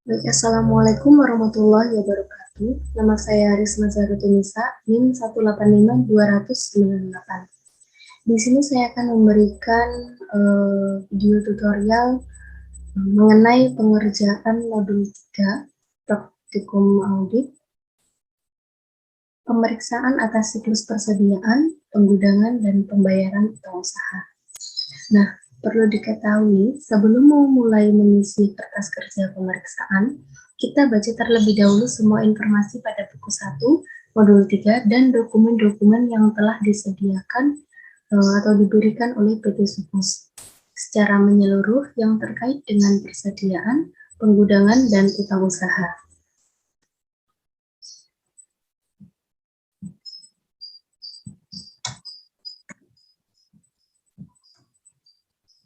Baik, Assalamualaikum warahmatullahi wabarakatuh. Nama saya Risma Zarutunisa, NIM 1852298. Di sini saya akan memberikan video tutorial mengenai pengerjaan modul 3 praktikum audit, pemeriksaan atas siklus persediaan, penggudangan, dan pembayaran utang usaha. Nah, perlu diketahui, sebelum memulai mengisi kertas kerja pemeriksaan, kita baca terlebih dahulu semua informasi pada buku 1, modul 3, dan dokumen-dokumen yang telah disediakan atau diberikan oleh PT Subus secara menyeluruh yang terkait dengan persediaan, penggudangan, dan utang usaha.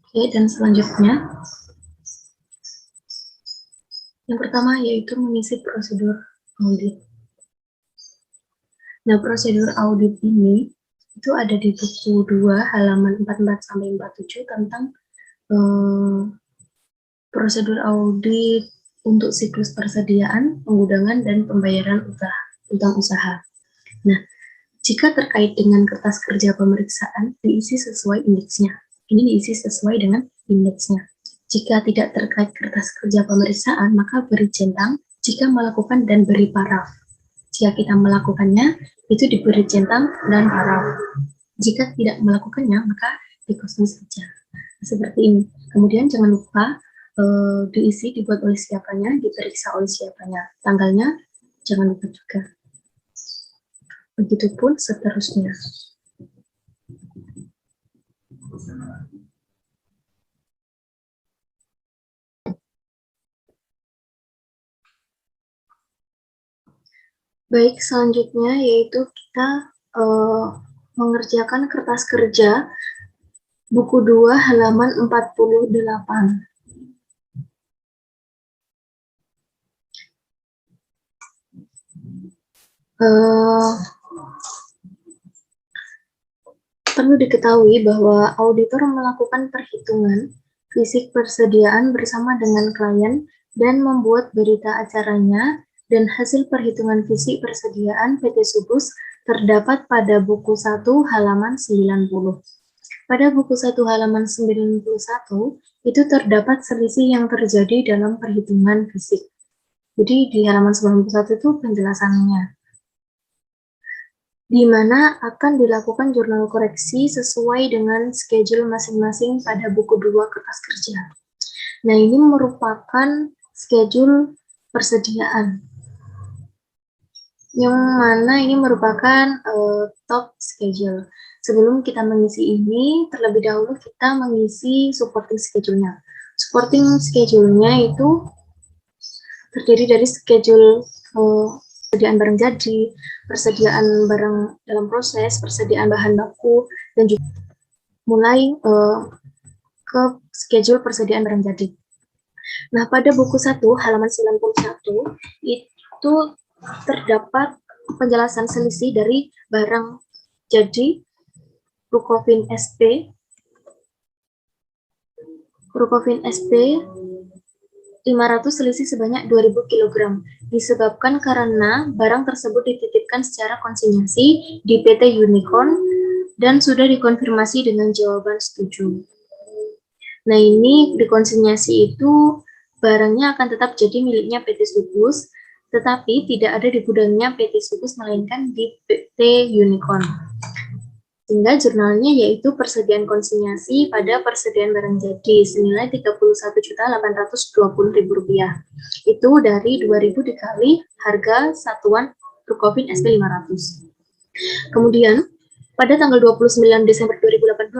Oke, dan selanjutnya, yang pertama yaitu mengisi prosedur audit. Nah, prosedur audit ini itu ada di buku 2 halaman 44-47 tentang prosedur audit untuk siklus persediaan, penggudangan, dan pembayaran utang usaha. Nah, jika terkait dengan kertas kerja pemeriksaan, diisi sesuai indeksnya. Ini diisi sesuai dengan indeksnya. Jika tidak terkait kertas kerja pemeriksaan, maka beri centang. Jika melakukan dan beri paraf. Jika kita melakukannya, itu diberi centang dan paraf. Jika tidak melakukannya, maka dikosong saja. Seperti ini. Kemudian jangan lupa diisi, dibuat oleh siapanya, diperiksa oleh siapanya. Tanggalnya jangan lupa juga. Begitupun seterusnya. Baik, selanjutnya yaitu kita mengerjakan kertas kerja buku 2 halaman 48. Perlu diketahui bahwa auditor melakukan perhitungan fisik persediaan bersama dengan klien dan membuat berita acaranya, dan hasil perhitungan fisik persediaan PT Subus terdapat pada buku 1 halaman 90. Pada buku 1 halaman 91 itu terdapat selisih yang terjadi dalam perhitungan fisik. Jadi di halaman 91 itu penjelasannya, di mana akan dilakukan jurnal koreksi sesuai dengan schedule masing-masing pada buku 2 kertas kerja. Nah, ini merupakan schedule persediaan, yang mana ini merupakan top schedule. Sebelum kita mengisi ini, terlebih dahulu kita mengisi supporting schedule-nya. Supporting schedule-nya itu terdiri dari schedule persediaan barang jadi, persediaan barang dalam proses, persediaan bahan baku, dan juga mulai ke schedule persediaan barang jadi. Nah, pada buku 1 halaman 91 itu terdapat penjelasan selisih dari barang jadi Rukofin SP 500 selisih sebanyak 2000 kg disebabkan karena barang tersebut dititipkan secara konsinyasi di PT Unicorn dan sudah dikonfirmasi dengan jawaban setuju. Nah, ini dikonsinyasi itu barangnya akan tetap jadi miliknya PT Subus, tetapi tidak ada di gudangnya PT Subus, melainkan di PT Unicorn. Sehingga jurnalnya yaitu persediaan konsinyasi pada persediaan barang jadi senilai Rp31.820.000. Itu dari 2.000 dikali harga satuan Rukofin SP 500. Kemudian, pada tanggal 29 Desember 2018,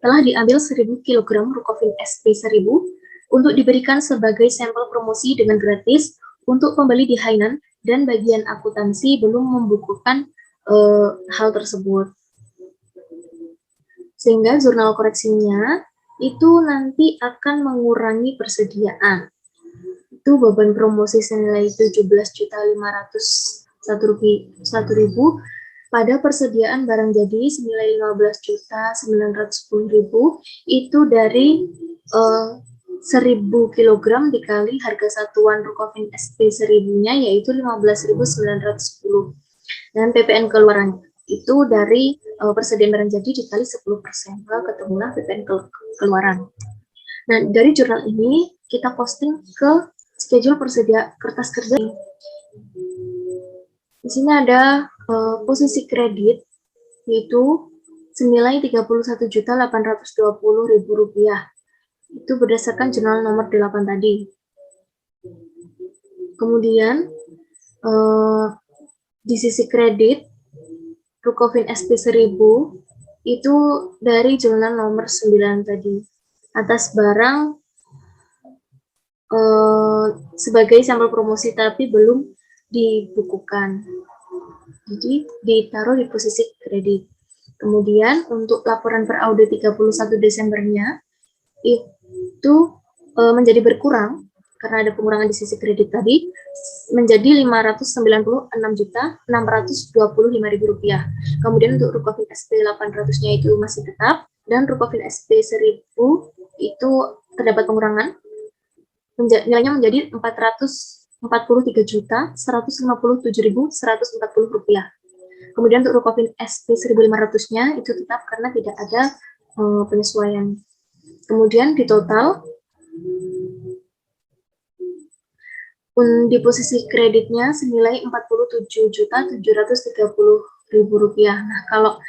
telah diambil 1.000 kg Rukofin SP 1.000 untuk diberikan sebagai sampel promosi dengan gratis untuk pembeli di Hainan, dan bagian akuntansi belum membukukan hal tersebut. Sehingga jurnal koreksinya itu nanti akan mengurangi persediaan. Itu beban promosi senilai Rp17.501.000 pada persediaan barang jadi senilai Rp15.910.000 itu dari 1000 kg dikali harga satuan Rukofin SP 1000-nya yaitu 15.910. Dan PPN keluarannya itu dari persediaan barang jadi dikali 10%, maka ketemulah PPN keluaran. Nah, dari jurnal ini kita posting ke schedule persedia kertas kerja. Di sini ada posisi kredit yaitu senilai Rp31.820.000. Itu berdasarkan jurnal nomor 8 tadi. Kemudian di sisi kredit Rukofin SP 1000 itu dari jurnal nomor 9 tadi atas barang sebagai sampel promosi tapi belum dibukukan. Jadi ditaruh di posisi kredit. Kemudian untuk laporan per audit 31 Desembernya itu menjadi berkurang karena ada pengurangan di sisi kredit tadi menjadi Rp596.625.000. Kemudian untuk Rukofin SP 800-nya itu masih tetap dan Rukofin SP 1000 itu terdapat pengurangan nilainya menjadi Rp443.157.140. Kemudian untuk Rukofin SP 1500-nya itu tetap karena tidak ada penyesuaian. Kemudian di total di posisi kreditnya senilai Rp47.730.000. Nah, kalau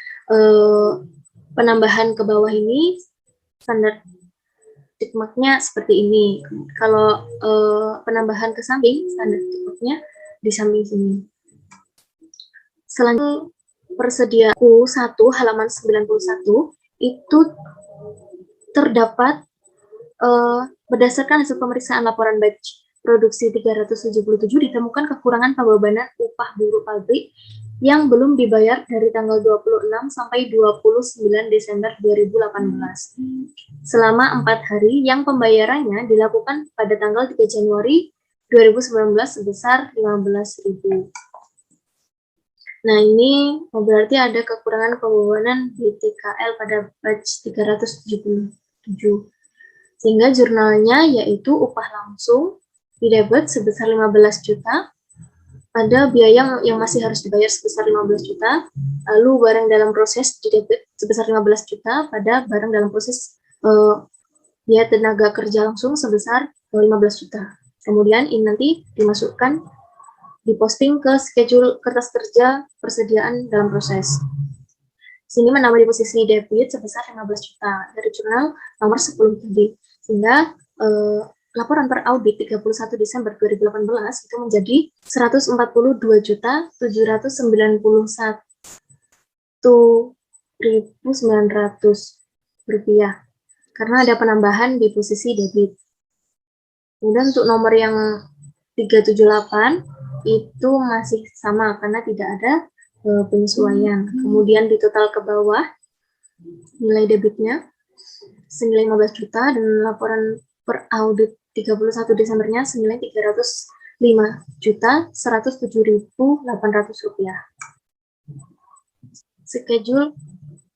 penambahan ke bawah ini standar tikmaknya seperti ini. Kalau penambahan ke samping, standar tikmaknya di samping sini. Selanjutnya persediaan Q1 halaman 91 itu terdapat berdasarkan hasil pemeriksaan laporan batch produksi 377 ditemukan kekurangan pembebanan upah buruh pabrik yang belum dibayar dari tanggal 26 sampai 29 Desember 2018 selama 4 hari yang pembayarannya dilakukan pada tanggal 3 Januari 2019 sebesar 15.000. Nah, ini berarti ada kekurangan pembebanan BTKL pada batch 377. Sehingga jurnalnya yaitu upah langsung di debit sebesar 15 juta, ada biaya yang masih harus dibayar sebesar 15 juta, lalu barang dalam proses di debit sebesar 15 juta pada barang dalam proses biaya tenaga kerja langsung sebesar 15 juta. Kemudian ini nanti dimasukkan, diposting ke schedule kertas kerja persediaan dalam proses. Sini menambah di posisi debit sebesar 15 juta dari jurnal nomor 10 tadi. Sehingga laporan per audit 31 Desember 2018 itu menjadi Rp142.791.900 karena ada penambahan di posisi debit. Kemudian untuk nomor yang 378 itu masih sama karena tidak ada penyesuaian. Kemudian di total ke bawah nilai debitnya senilai 15 juta dan laporan per audit 31 Desembernya senilai Rp305.107.800. Schedule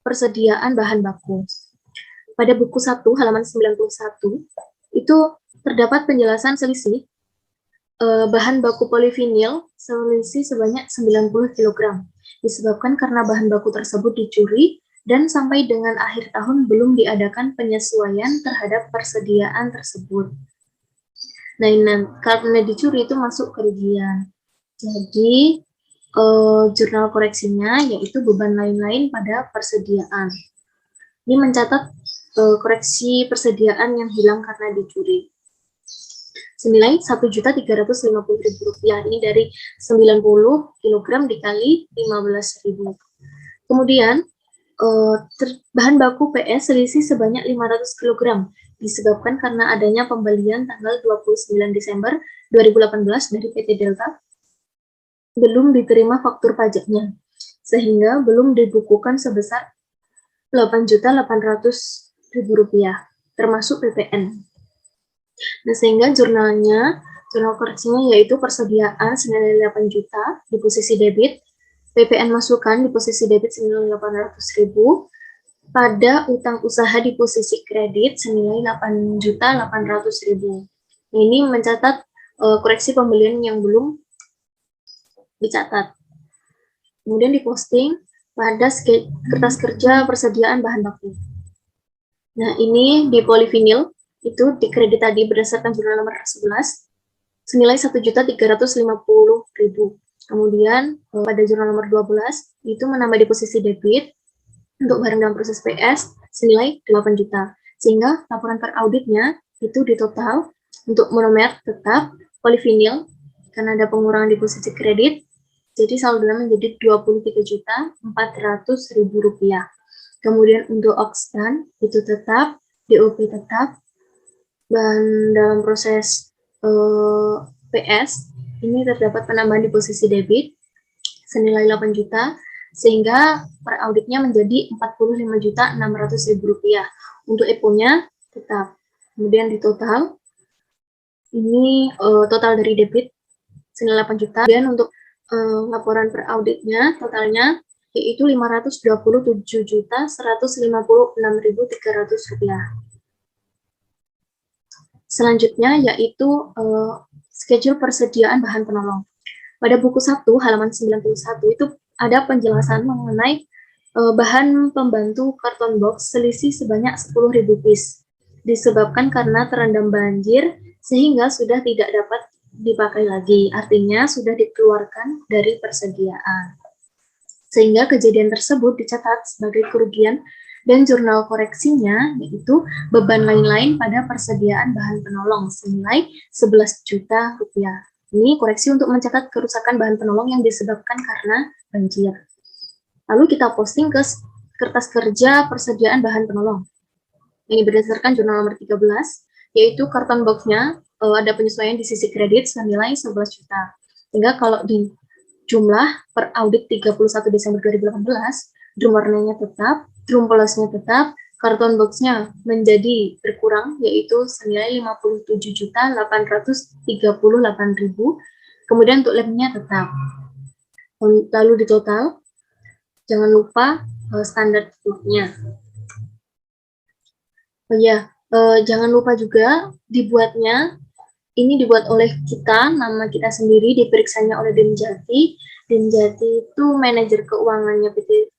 persediaan bahan baku. Pada buku 1 halaman 91 itu terdapat penjelasan selisih bahan baku polivinil selisih sebanyak 90 kg disebabkan karena bahan baku tersebut dicuri dan sampai dengan akhir tahun belum diadakan penyesuaian terhadap persediaan tersebut. Nah, karena dicuri itu masuk kerugian. Jadi, jurnal koreksinya yaitu beban lain-lain pada persediaan. Ini mencatat koreksi persediaan yang hilang karena dicuri. Senilai Rp1.350.000. Ini dari 90 kg dikali 15.000. Kemudian, bahan baku PS selisih sebanyak 500 kg disebabkan karena adanya pembelian tanggal 29 Desember 2018 dari PT Delta belum diterima faktur pajaknya sehingga belum dibukukan sebesar Rp8.800.000 termasuk PPN. Nah, sehingga jurnal koreksinya yaitu persediaan senilai 8 juta di posisi debit, PPN masukan di posisi debit senilai 800.000, pada utang usaha di posisi kredit senilai 8.800.000. Ini mencatat koreksi pembelian yang belum dicatat. Kemudian diposting pada kertas kerja persediaan bahan baku. Nah, ini di Polivinil itu di kredit tadi berdasarkan jurnal nomor 11 senilai 1.350.000. Kemudian pada jurnal nomor 12 itu menambah di posisi debit untuk barang dalam proses PS senilai 8 juta. Sehingga laporan per auditnya itu di total untuk monomer tetap Polivinil karena ada pengurangan di posisi kredit, jadi saldonya menjadi 23.400.000 rupiah. Kemudian untuk Oxtan itu tetap, DOP tetap, dan dalam proses PS ini terdapat penambahan di posisi debit senilai 8 juta, sehingga per auditnya menjadi 45.600.000 rupiah. Untuk EPO-nya tetap. Kemudian di total, ini total dari debit senilai 8 juta. Dan untuk laporan per auditnya totalnya yaitu 527.156.300 rupiah. Selanjutnya yaitu schedule persediaan bahan penolong. Pada buku 1 halaman 91 itu ada penjelasan mengenai bahan pembantu karton box selisih sebanyak 10.000 piece. Disebabkan karena terendam banjir sehingga sudah tidak dapat dipakai lagi, artinya sudah dikeluarkan dari persediaan. Sehingga kejadian tersebut dicatat sebagai kerugian dan jurnal koreksinya yaitu beban lain-lain pada persediaan bahan penolong senilai 11 juta rupiah. Ini koreksi untuk mencatat kerusakan bahan penolong yang disebabkan karena banjir. Lalu kita posting ke kertas kerja persediaan bahan penolong. Ini berdasarkan jurnal nomor 13, yaitu karton boxnya ada penyesuaian di sisi kredit senilai 11 juta. Sehingga kalau di jumlah per audit 31 Desember 2018, drum warnanya tetap, drum polosnya tetap, karton boxnya menjadi berkurang, yaitu senilai 57.838.000. Kemudian untuk lemnya tetap. Lalu di total, jangan lupa standar tutupnya. Oh ya, jangan lupa juga dibuatnya. Ini dibuat oleh kita, nama kita sendiri, diperiksanya oleh Dimjati. Dimjati itu manajer keuangannya PT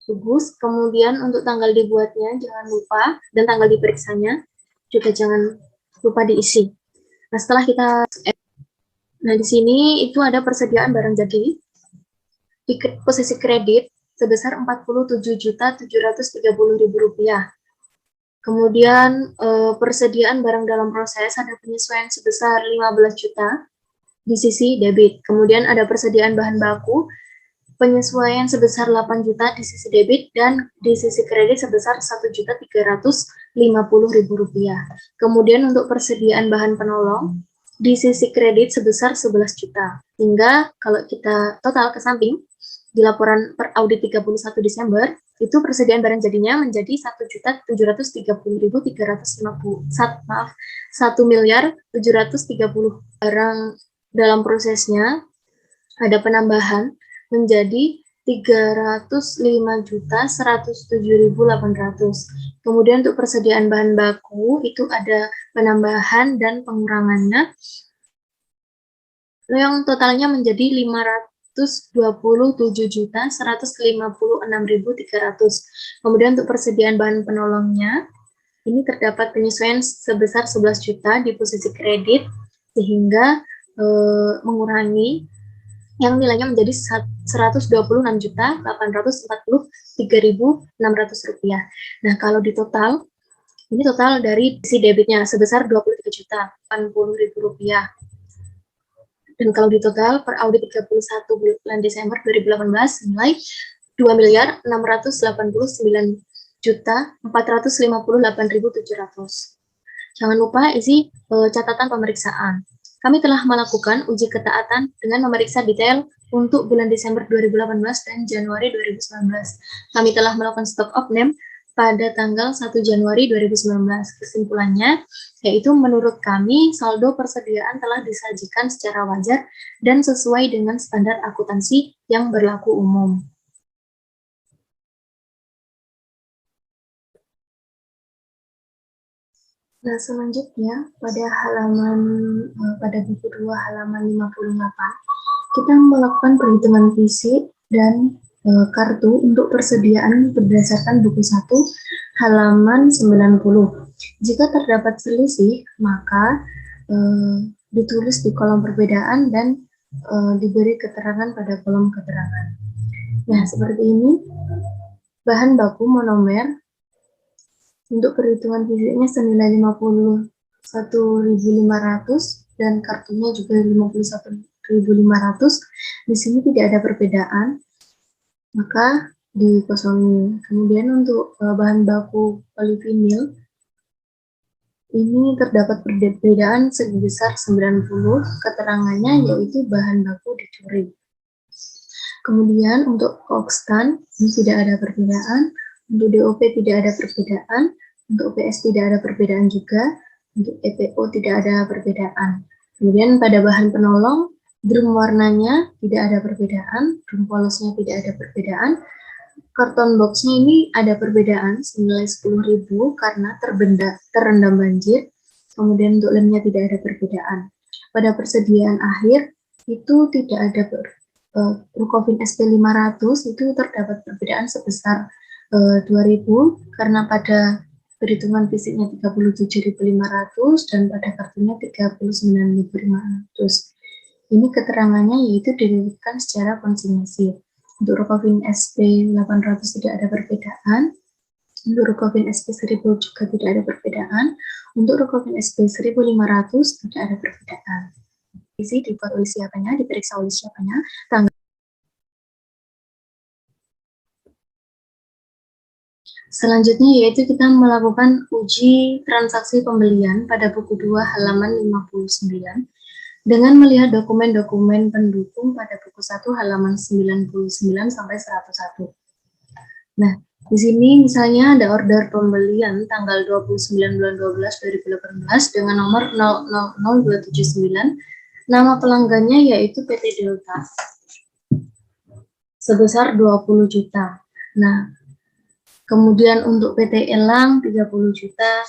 Sugus. Kemudian untuk tanggal dibuatnya jangan lupa, dan tanggal diperiksanya juga jangan lupa diisi. Nah, setelah kita, nah di sini itu ada persediaan barang jadi di posisi kredit sebesar 47.730.000 rupiah. Kemudian persediaan barang dalam proses ada penyesuaian sebesar 15 juta di sisi debit. Kemudian ada persediaan bahan baku penyesuaian sebesar 8 juta di sisi debit dan di sisi kredit sebesar 1.350.000 rupiah. Kemudian untuk persediaan bahan penolong di sisi kredit sebesar 11 juta. Hingga kalau kita total ke samping di laporan per audit 31 Desember itu persediaan barang jadinya menjadi 1.730.350, maaf, 1.730 barang dalam prosesnya ada penambahan menjadi 305.107.800. Kemudian untuk persediaan bahan baku itu ada penambahan dan pengurangannya yang totalnya menjadi 527.156.300. Kemudian untuk persediaan bahan penolongnya, ini terdapat penyesuaian sebesar 11 juta di posisi kredit, sehingga mengurangi yang nilainya menjadi 126.843.600 rupiah. Nah, kalau di total, ini total dari sisi debitnya sebesar 23.080.000 rupiah. Dan kalau di total per audit 31 bulan Desember 2018 nilai 2.689.458.700. Jangan lupa isi catatan pemeriksaan. Kami telah melakukan uji ketaatan dengan memeriksa detail untuk bulan Desember 2018 dan Januari 2019. Kami telah melakukan stok opname pada tanggal 1 Januari 2019. Kesimpulannya, yaitu menurut kami saldo persediaan telah disajikan secara wajar dan sesuai dengan standar akuntansi yang berlaku umum. Nah, selanjutnya pada halaman pada buku 2 halaman 58, kita melakukan perhitungan fisik dan kartu untuk persediaan berdasarkan buku 1 halaman 90. Jika terdapat selisih, maka ditulis di kolom perbedaan dan diberi keterangan pada kolom keterangan. Nah, seperti ini. Bahan baku monomer untuk perhitungan fisiknya senilai 51.500 dan kartunya juga 51.500. Di sini tidak ada perbedaan, maka dikosongi. Kemudian untuk bahan baku polivinil ini terdapat perbedaan sebesar 90, keterangannya yaitu bahan baku dicuri. Kemudian untuk okstan ini tidak ada perbedaan, untuk DOP tidak ada perbedaan, untuk OPS tidak ada perbedaan juga, untuk EPO tidak ada perbedaan. Kemudian pada bahan penolong, drum warnanya tidak ada perbedaan, drum polosnya tidak ada perbedaan, karton boxnya ini ada perbedaan senilai 10.000 karena terendam banjir, kemudian untuk lemnya tidak ada perbedaan. Pada persediaan akhir itu tidak ada Rukofin SP 500 itu terdapat perbedaan sebesar 2.000 karena pada perhitungan fisiknya 37.500 dan pada kartunya 39.500. Ini keterangannya yaitu diriwayatkan secara konsinyasi. Untuk Rukofin SP 800 tidak ada perbedaan. Untuk Rukofin SP 1000 juga tidak ada perbedaan. Untuk Rukofin SP 1500 tidak ada perbedaan. Isi dibuat oleh siapanya, diperiksa oleh siapanya, tanggal. Selanjutnya yaitu kita melakukan uji transaksi pembelian pada buku 2 halaman 59 dengan melihat dokumen-dokumen pendukung pada buku 1 halaman 99 sampai 101. Nah, di sini misalnya ada order pembelian tanggal 29 bulan 12 2018 dengan nomor 000279. Nama pelanggannya yaitu PT Delta sebesar 20 juta. Nah, kemudian untuk PT Elang 30 juta,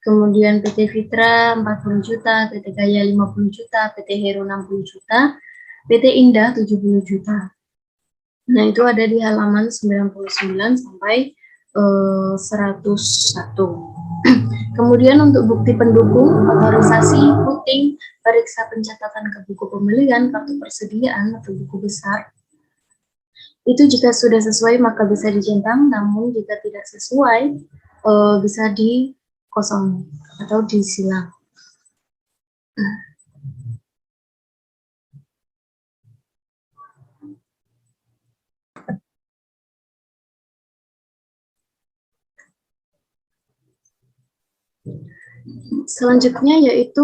kemudian PT Fitra 40 juta, PT Gaya 50 juta, PT Hero 60 juta, PT Indah 70 juta. Nah, itu ada di halaman 99 sampai 101. Kemudian untuk bukti pendukung, otorisasi, puting, periksa pencatatan ke buku pembelian, kartu persediaan, atau buku besar. Itu jika sudah sesuai maka bisa dicentang, namun jika tidak sesuai bisa dikosong atau disilang. Selanjutnya yaitu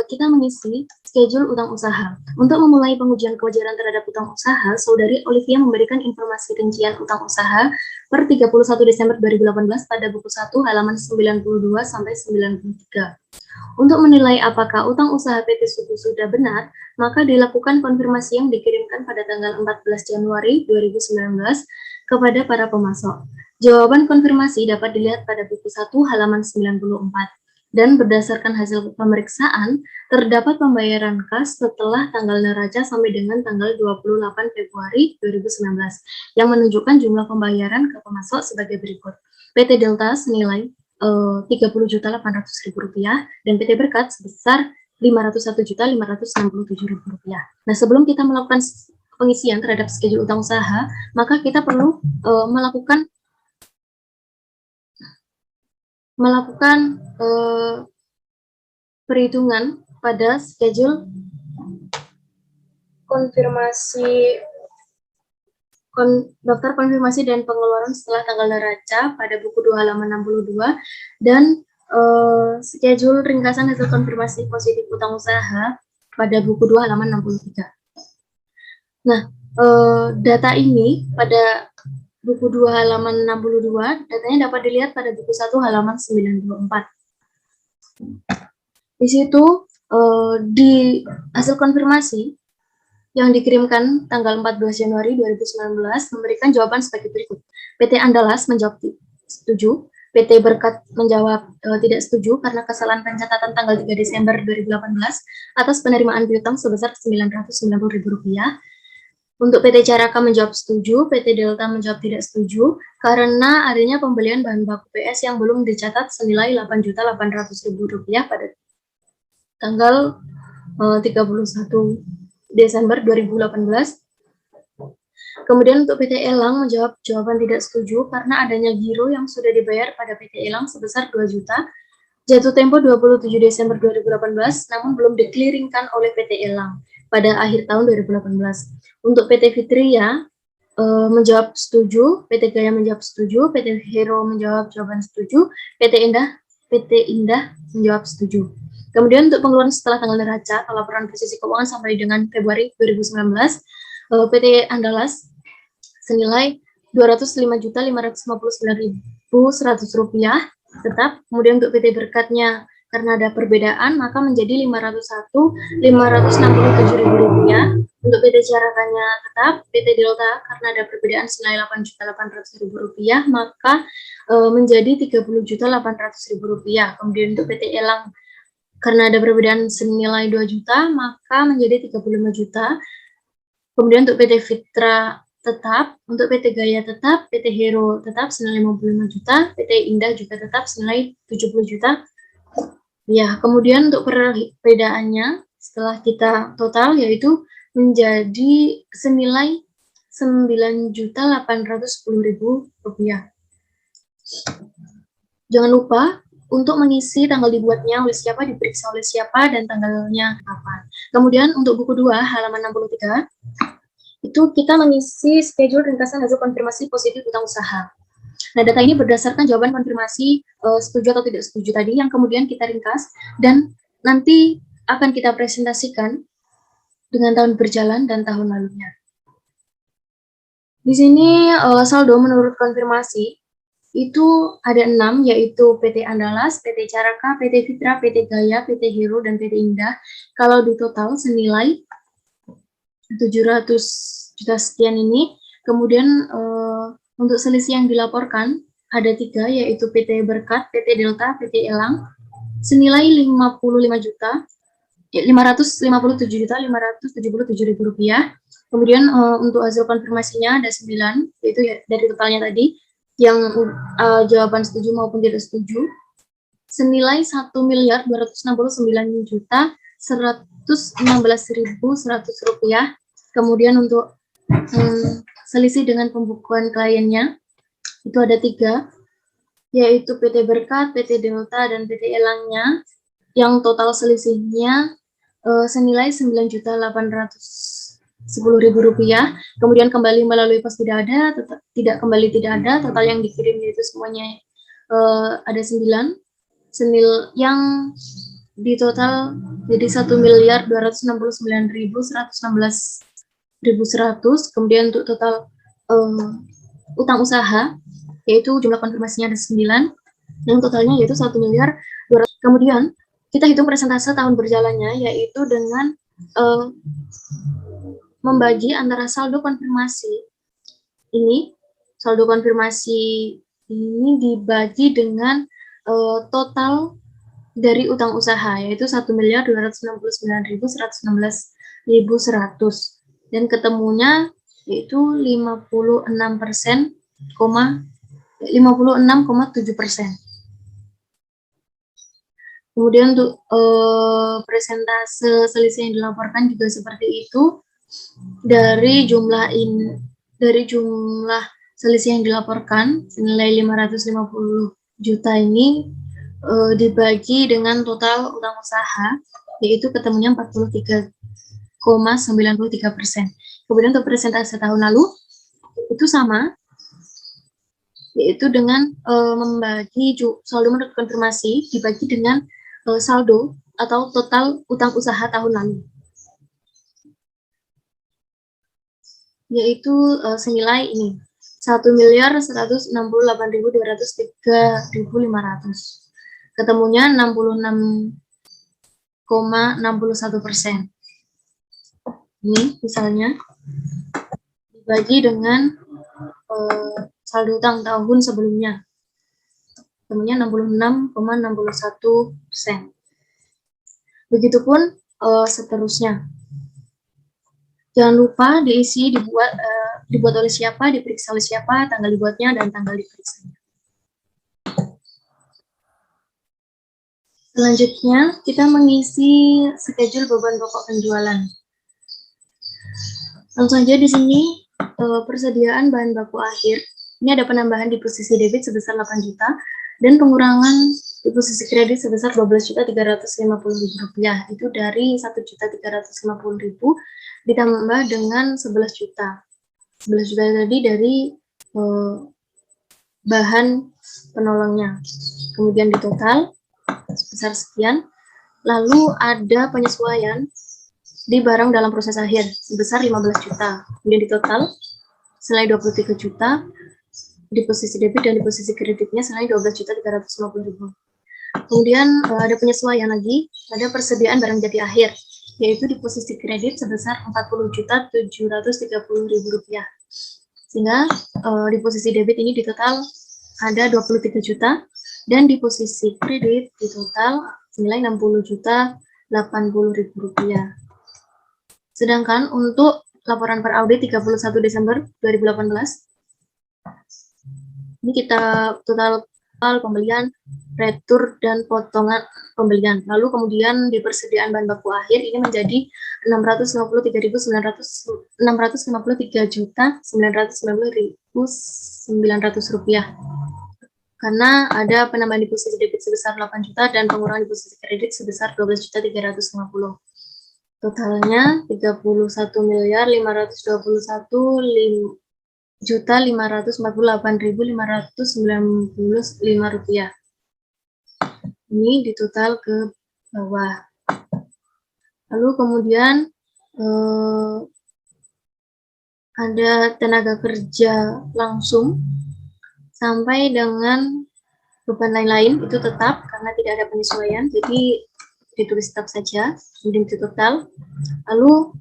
kita mengisi schedule utang usaha. Untuk memulai pengujian kewajaran terhadap utang usaha, Saudari Olivia memberikan informasi rincian utang usaha per 31 Desember 2018 pada buku 1 halaman 92 sampai 93. Untuk menilai apakah utang usaha PT Suku sudah benar, maka dilakukan konfirmasi yang dikirimkan pada tanggal 14 Januari 2019 kepada para pemasok. Jawaban konfirmasi dapat dilihat pada buku 1 halaman 94. Dan berdasarkan hasil pemeriksaan, terdapat pembayaran kas setelah tanggal neraca sampai dengan tanggal 28 Februari 2019, yang menunjukkan jumlah pembayaran ke pemasok sebagai berikut. PT Delta senilai Rp30.800.000 dan PT Berkat sebesar Rp501.567.000. Nah, sebelum kita melakukan pengisian terhadap schedule utang usaha, maka kita perlu melakukan perhitungan pada schedule daftar konfirmasi dan pengeluaran setelah tanggal neraca pada buku 2 halaman 62 dan schedule ringkasan hasil konfirmasi positif utang usaha pada buku 2 halaman 63. Nah, data ini pada buku 2 halaman 62, datanya dapat dilihat pada buku 1 halaman 94. Di situ di hasil konfirmasi yang dikirimkan tanggal 14 Januari 2019 memberikan jawaban sebagai berikut. PT Andalas menjawab setuju, PT Berkat menjawab tidak setuju karena kesalahan pencatatan tanggal 3 Desember 2018 atas penerimaan piutang sebesar Rp990.000. Untuk PT Caraka menjawab setuju, PT Delta menjawab tidak setuju karena adanya pembelian bahan baku PS yang belum dicatat senilai Rp8.800.000 pada tanggal 31 Desember 2018. Kemudian untuk PT Elang menjawab jawaban tidak setuju karena adanya giro yang sudah dibayar pada PT Elang sebesar 2 juta, jatuh tempo 27 Desember 2018, namun belum dikliringkan oleh PT Elang pada akhir tahun 2018. Untuk PT Fitria menjawab setuju, PT Gaya menjawab setuju, PT Hero menjawab jawaban setuju, PT Indah menjawab setuju. Kemudian untuk pengeluaran setelah tanggal neraca atau laporan posisi keuangan sampai dengan Februari 2019, PT Andalas senilai Rp205.559.100 tetap. Kemudian untuk PT Berkatnya karena ada perbedaan maka menjadi Rp501.567.000. Untuk PT Carakanya tetap. PT Delta karena ada perbedaan senilai Rp8.800.000 maka menjadi Rp30.800.000. Kemudian untuk PT Elang karena ada perbedaan senilai 2 juta maka menjadi 35 juta. Kemudian untuk PT Fitra tetap, untuk PT Gaya tetap, PT Hero tetap senilai 55 juta, PT Indah juga tetap senilai 70 juta. Ya, kemudian untuk perbedaannya setelah kita total yaitu menjadi senilai Rp9.810.000. Jangan lupa untuk mengisi tanggal dibuatnya oleh siapa, diperiksa oleh siapa, dan tanggalnya kapan. Kemudian untuk buku 2 halaman 63 itu kita mengisi schedule ringkasan hasil konfirmasi positif utang usaha. Nah, data ini berdasarkan jawaban konfirmasi setuju atau tidak setuju tadi yang kemudian kita ringkas dan nanti akan kita presentasikan dengan tahun berjalan dan tahun lalunya. Di sini saldo menurut konfirmasi itu ada 6, yaitu PT Andalas, PT Caraka, PT Fitra, PT Gaya, PT Hero, dan PT Indah. Kalau di total senilai 700 juta sekian ini. Kemudian untuk selisih yang dilaporkan ada 3, yaitu PT Berkat, PT Delta, PT Elang, senilai 557.577.000 rupiah. Kemudian untuk hasil konfirmasinya ada 9, yaitu dari totalnya tadi, yang jawaban setuju maupun tidak setuju, senilai Rp1.269.116.100 Kemudian untuk selisih dengan pembukuan kliennya itu ada 3, yaitu PT Berkat, PT Delta, dan PT Elangnya, yang total selisihnya senilai Rp9.810.000. Kemudian kembali melalui pos tidak ada, tidak kembali tidak ada, total yang dikirim yaitu semuanya ada 9, senil yang di total jadi Rp1.269.116.100. Kemudian untuk total utang usaha yaitu jumlah konfirmasinya ada 9, yang totalnya yaitu 1.200.000. Kemudian kita hitung persentase tahun berjalannya yaitu dengan membagi antara saldo konfirmasi ini, saldo konfirmasi ini dibagi dengan total dari utang usaha yaitu Rp1.269.116.100 dan ketemunya yaitu 56,7%. Kemudian untuk persentase selisih yang dilaporkan juga seperti itu. Dari jumlah selisih yang dilaporkan senilai 550 juta ini dibagi dengan total utang usaha yaitu ketemunya 43,93%. Kemudian untuk persentase tahun lalu itu sama, yaitu dengan membagi saldo menurut konfirmasi dibagi dengan saldo atau total utang usaha tahun lalu, yaitu senilai ini Rp1.168.203.500. Ketemunya 66,61%. Ini misalnya dibagi dengan saldo utang tahun sebelumnya. temunya 66,61%. Begitupun seterusnya. Jangan lupa diisi, dibuat oleh siapa, diperiksa oleh siapa, tanggal dibuatnya, dan tanggal diperiksanya. Selanjutnya, kita mengisi schedule beban pokok penjualan. Langsung saja di sini, persediaan bahan baku akhir. Ini ada penambahan di posisi debit sebesar 8 juta, dan pengurangan di posisi kredit sebesar 12.350.000 rupiah. Itu dari 1.350.000 ditambah dengan 11 juta. 11 juta tadi dari bahan penolongnya. Kemudian di total sebesar sekian. Lalu ada penyesuaian di barang dalam proses akhir sebesar 15 juta. Kemudian di total senilai 23 juta di posisi debit dan di posisi kreditnya senilai 12.350.000. Kemudian ada penyesuaian lagi, ada persediaan barang jadi akhir, yaitu di posisi kredit sebesar 40.730.000 rupiah. Sehingga di posisi debit ini di total ada 23 juta, dan di posisi kredit di total senilai 60.080.000 rupiah. Sedangkan untuk laporan per audit 31 Desember 2018, ini kita total pembelian, retur, dan potongan pembelian. Lalu kemudian di persediaan bahan baku akhir ini menjadi 653.990.990.900 rupiah. Karena ada penambahan di posisi debit sebesar 8 juta dan pengurangan di posisi kredit sebesar 12.350. Totalnya 31.548.595 rupiah. Ini di total ke bawah. Lalu kemudian ada tenaga kerja langsung sampai dengan beban lain-lain itu tetap karena tidak ada penyesuaian, jadi ditulis tetap saja. Kemudian di total. Lalu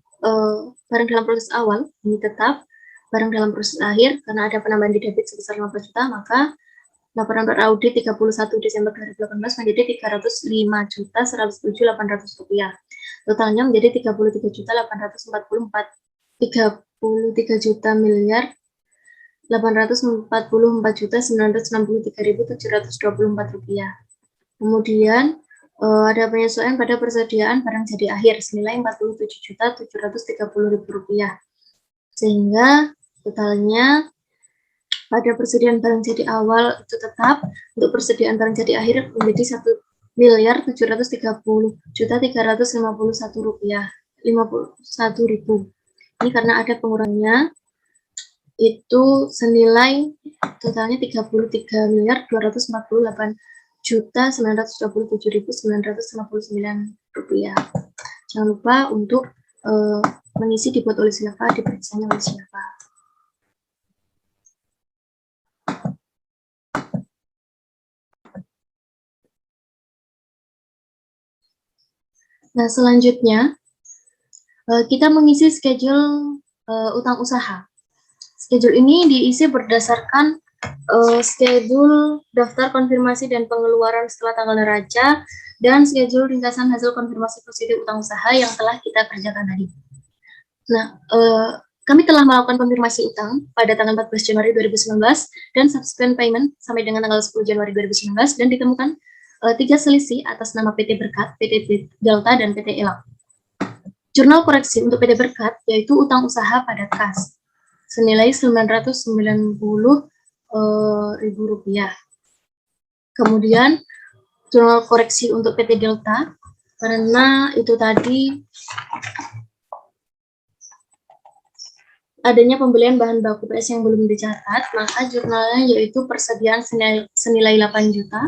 barang dalam proses awal ini tetap, barang dalam proses akhir karena ada penambahan di debit sebesar 15 juta, maka laporan beraudit 31 Desember 2018 menjadi 305.107.800 rupiah. Totalnya menjadi 33 juta miliar 844.963.724 rupiah. Kemudian ada penyesuaian pada persediaan barang jadi akhir senilai 47.730.000 rupiah. Sehingga totalnya pada persediaan barang jadi awal itu tetap, untuk persediaan barang jadi akhir menjadi 1.730.351 rupiah 51.000. Ini karena ada pengurangannya, itu senilai totalnya 33.248.927.959 rupiah. Jangan lupa untuk mengisi dibuat oleh siapa, diperiksanya oleh siapa. Nah, selanjutnya kita mengisi schedule utang usaha. Schedule ini diisi berdasarkan schedule daftar konfirmasi dan pengeluaran setelah tanggal neraca dan schedule ringkasan hasil konfirmasi positif utang usaha yang telah kita kerjakan tadi. Nah, kami telah melakukan konfirmasi utang pada tanggal 14 Januari 2019 dan subsequent payment sampai dengan tanggal 10 Januari 2019 dan ditemukan 3 selisih atas nama PT Berkat, PT Delta, dan PT Elang. Jurnal koreksi untuk PT Berkat yaitu utang usaha pada kas senilai 990.000 rupiah. Kemudian jurnal koreksi untuk PT Delta karena itu tadi adanya pembelian bahan baku PS yang belum dicatat, maka jurnalnya yaitu persediaan senilai 8 juta,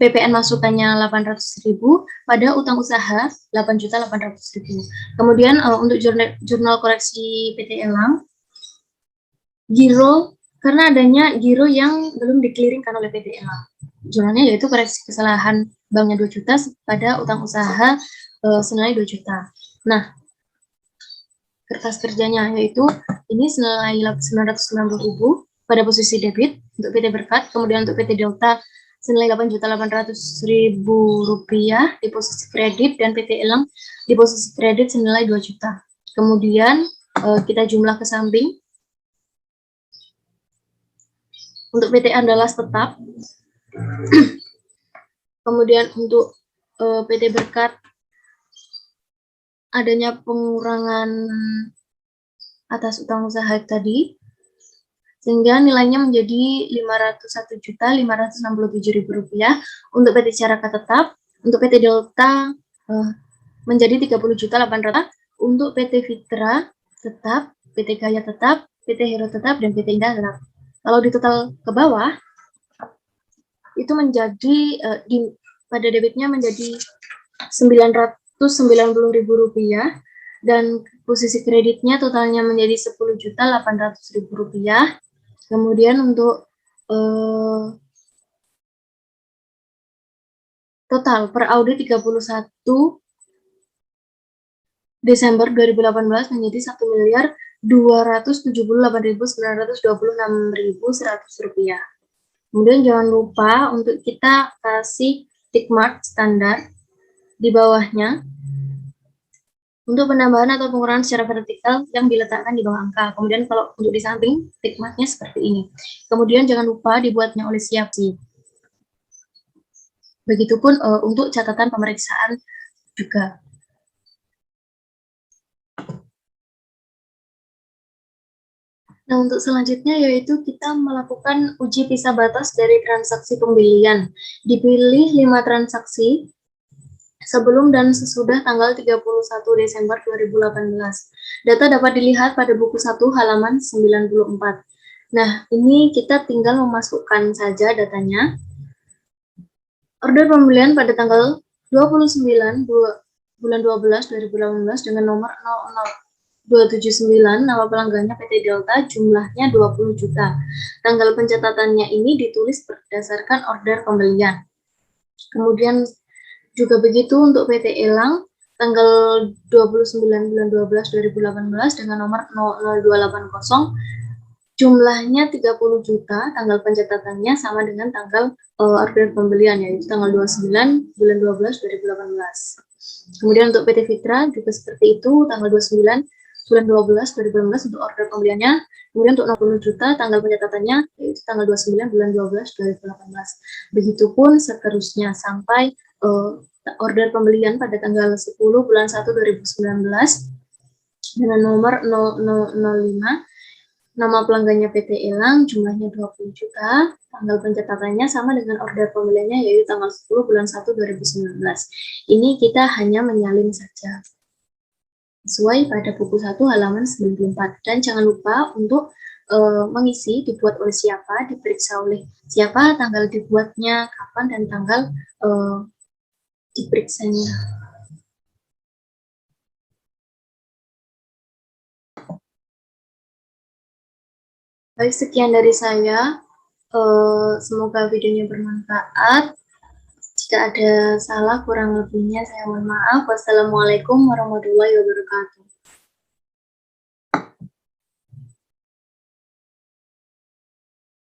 PPN masukannya 800.000, pada utang usaha 8.800.000. Kemudian untuk jurnal koreksi PT Elang, giro, karena adanya giro yang belum dikliringkan oleh PT Elang. Jurnalnya yaitu koreksi kesalahan banknya 2 juta pada utang usaha senilai 2 juta. Nah, kertas kerjanya yaitu ini senilai 990.000 pada posisi debit untuk PT Berkat, kemudian untuk PT Delta senilai Rp8.800.000 di posisi kredit, dan PT Elang di posisi kredit senilai 2 juta. Kemudian kita jumlah ke samping. Untuk PT Andalas tetap. Kemudian untuk PT Berkat adanya pengurangan atas utang usaha tadi, sehingga nilainya menjadi Rp501.567.000. Untuk PT Caraka tetap, untuk PT Delta menjadi Rp30.800.000, untuk PT Fitra tetap, PT Gaya tetap, PT Hero tetap, dan PT Indah tetap. Kalau di total ke bawah, itu menjadi pada debitnya menjadi Rp990.000, dan posisi kreditnya totalnya menjadi Rp10.800.000. Kemudian untuk total per audit 31 Desember 2018 menjadi Rp1.278.926.100 Kemudian jangan lupa untuk kita kasih tick mark standar di bawahnya untuk penambahan atau pengurangan secara vertikal yang diletakkan di bawah angka. Kemudian kalau untuk di samping, tick marknya seperti ini. Kemudian jangan lupa dibuatnya oleh Siapsi. Begitupun untuk catatan pemeriksaan juga. Nah, untuk selanjutnya yaitu kita melakukan uji pisah batas dari transaksi pembelian. Dipilih 5 transaksi sebelum dan sesudah tanggal 31 Desember 2018. Data dapat dilihat pada buku 1 halaman 94. Nah, ini kita tinggal memasukkan saja datanya. Order pembelian pada tanggal 29 bulan 12 2018 dengan nomor 279, nama pelanggannya PT Delta, jumlahnya 20 juta. Tanggal pencatatannya ini ditulis berdasarkan order pembelian. Kemudian juga begitu untuk PT Elang, tanggal 29 bulan 12 2018 dengan nomor 0280, jumlahnya 30 juta, tanggal pencatatannya sama dengan tanggal order pembelian, yaitu tanggal 29 bulan 12 2018. Kemudian untuk PT Fitra juga seperti itu, tanggal 29 bulan 12 2018 untuk order pembeliannya. Kemudian untuk 60 juta tanggal pencatatannya yaitu tanggal 29 bulan 12 2018. Begitupun seterusnya sampai order pembelian pada tanggal 10 bulan 1 2019 dengan nomor 0005, nama pelanggannya PT Elang, jumlahnya 20 juta, tanggal pencatatannya sama dengan order pembeliannya yaitu tanggal 10 bulan 1 2019. Ini kita hanya menyalin saja sesuai pada buku 1 halaman 94. Dan jangan lupa untuk mengisi dibuat oleh siapa, diperiksa oleh siapa, tanggal dibuatnya, kapan, dan tanggal diperiksanya. Baik, sekian dari saya. Semoga videonya bermanfaat. Jika ada salah kurang lebihnya saya mohon maaf. Wassalamualaikum warahmatullahi wabarakatuh.